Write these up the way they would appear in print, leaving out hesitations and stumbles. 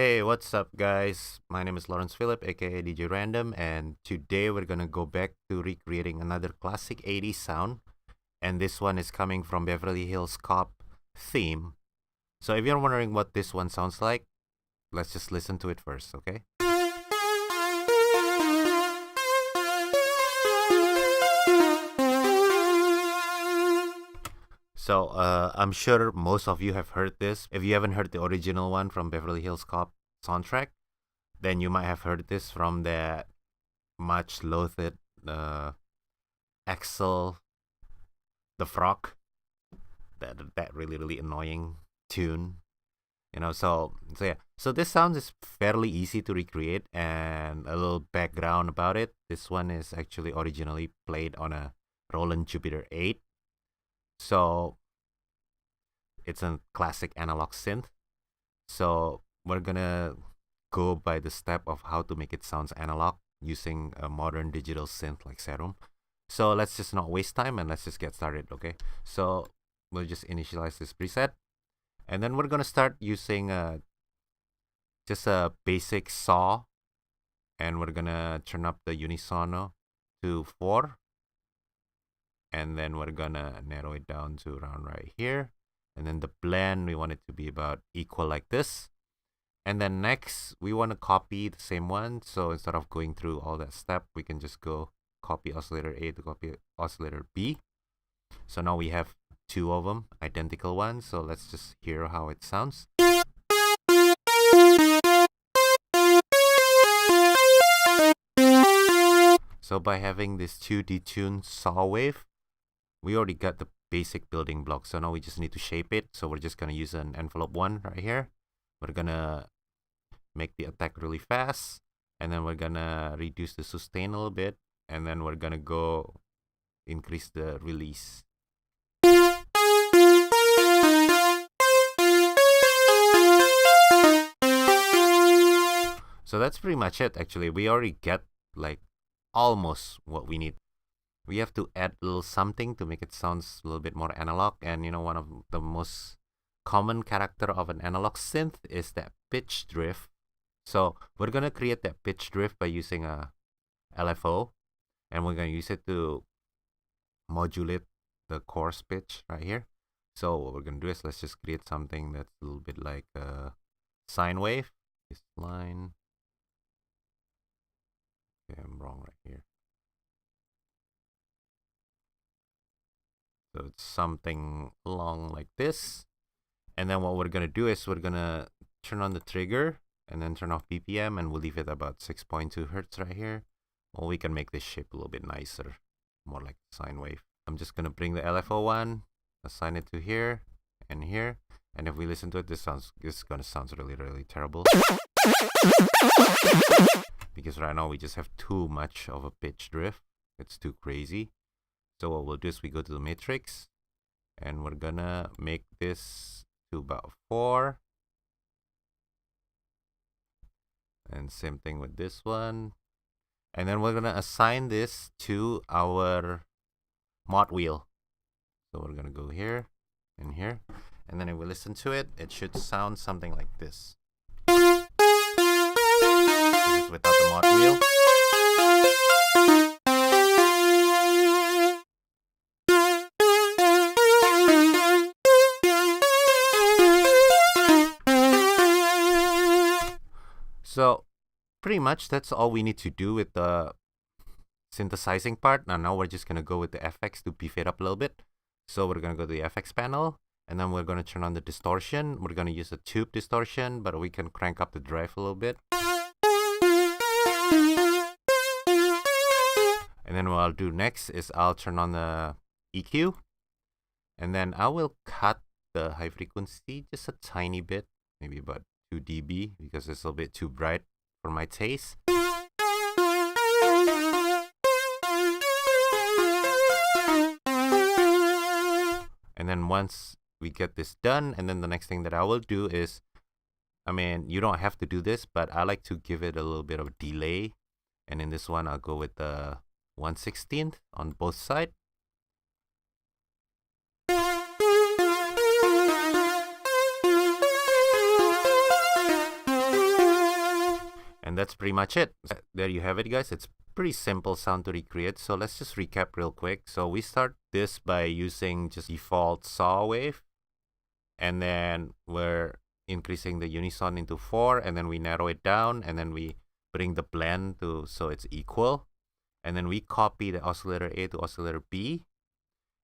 Hey, what's up, guys? My name is Lawrence Phillip, aka DJ Random, and today we're gonna go back to recreating another classic 80s sound. And this one is coming from Beverly Hills Cop theme. So if you're wondering what this one sounds like, let's just listen to it first, okay? So I'm sure most of you have heard this. If you haven't heard the original one from Beverly Hills Cop soundtrack, then you might have heard this from the much loathed Axel the Frog, that really annoying tune. So yeah. So this sound is fairly easy to recreate, and a little background about it. This one is actually originally played on a Roland Jupiter 8. So it's a classic analog synth. So we're gonna go by the step of how to make it sounds analog using a modern digital synth like Serum. So let's just not waste time and let's just get started, okay? So we'll just initialize this preset, and then we're gonna start using just a basic saw, and we're gonna turn up the unisono to 4, and then we're gonna narrow it down to around right here, and then the blend we want it to be about equal like this. And then next we want to copy the same one, so instead of going through all that step, we can just go copy oscillator A to copy oscillator B. So now we have two of them, identical ones, so let's just hear how it sounds. So by having this 2 detuned saw wave, we already got the basic building block. So now we just need to shape it. So we're just gonna use an envelope 1 right here. We're gonna make the attack really fast, and then we're gonna reduce the sustain a little bit, and then we're gonna go increase the release. So that's pretty much it. Actually, we already get like almost what we need. We have to add a little something to make it sounds a little bit more analog. And one of the most common character of an analog synth is that pitch drift. So we're gonna create that pitch drift by using a LFO, and we're gonna use it to modulate the coarse pitch right here. So what we're gonna do is let's just create something that's a little bit like a sine wave. This line. Okay, I'm wrong right here. So it's something long like this. And then what we're gonna do is we're gonna turn on the trigger and then turn off BPM, and we'll leave it about 6.2 hertz right here. Well, we can make this shape a little bit nicer, more like sine wave. I'm just gonna bring the LFO one, assign it to here and here, and if we listen to it, this is gonna sound really terrible. Because right now we just have too much of a pitch drift. It's too crazy. So what we'll do is we go to the matrix, and we're gonna make this to about 4. And same thing with this one. And then we're gonna assign this to our mod wheel. So we're gonna go here and here. And then if we listen to it, it should sound something like this. This is without the mod wheel. So pretty much that's all we need to do with the synthesizing part. Now we're just gonna go with the FX to beef it up a little bit. So we're gonna go to the FX panel, and then we're gonna turn on the distortion. We're gonna use a tube distortion, but we can crank up the drive a little bit. And then what I'll do next is I'll turn on the EQ, and then I will cut the high frequency just a tiny bit, maybe about 2 dB, because it's a little bit too bright for my taste. And then once we get this done, and then the next thing that I will do is, you don't have to do this, but I like to give it a little bit of delay. And in this one, I'll go with the 1/16 on both sides. And that's pretty much it. There you have it, guys. It's pretty simple sound to recreate. So let's just recap real quick. So we start this by using just default saw wave, and then we're increasing the unison into 4, and then we narrow it down, and then we bring the blend to so it's equal, and then we copy the oscillator A to oscillator B,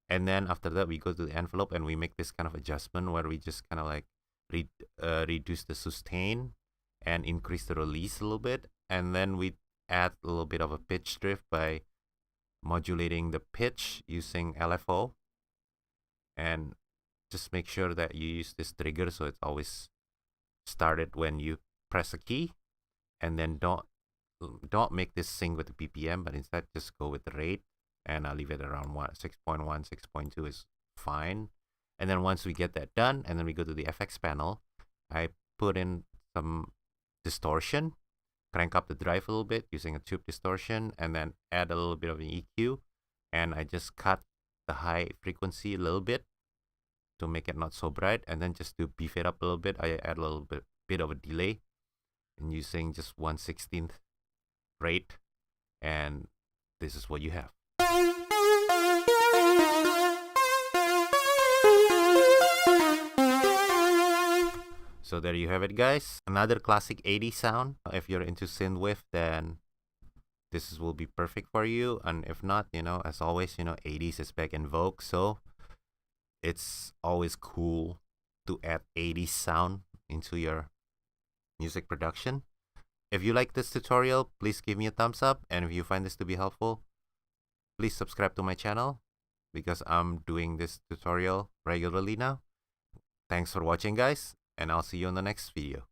and then after that we go to the envelope and we make this kind of adjustment where we just kind of like reduce the sustain and increase the release a little bit, and then we add a little bit of a pitch drift by modulating the pitch using LFO, and just make sure that you use this trigger so it's always started when you press a key, and then don't make this sync with the BPM, but instead just go with the rate, and I'll leave it around 6.1, 6.2 is fine. And then once we get that done, and then we go to the FX panel, I put in some distortion, crank up the drive a little bit using a tube distortion, and then add a little bit of an EQ, and I just cut the high frequency a little bit to make it not so bright, and then just to beef it up a little bit, I add a little bit of a delay and using just 1/16th rate, and this is what you have. So there you have it, guys. Another classic 80s sound. If you're into synthwave, then this will be perfect for you. And if not, as always, 80s is back in vogue. So it's always cool to add 80s sound into your music production. If you like this tutorial, please give me a thumbs up. And if you find this to be helpful, please subscribe to my channel because I'm doing this tutorial regularly now. Thanks for watching, guys, and I'll see you in the next video.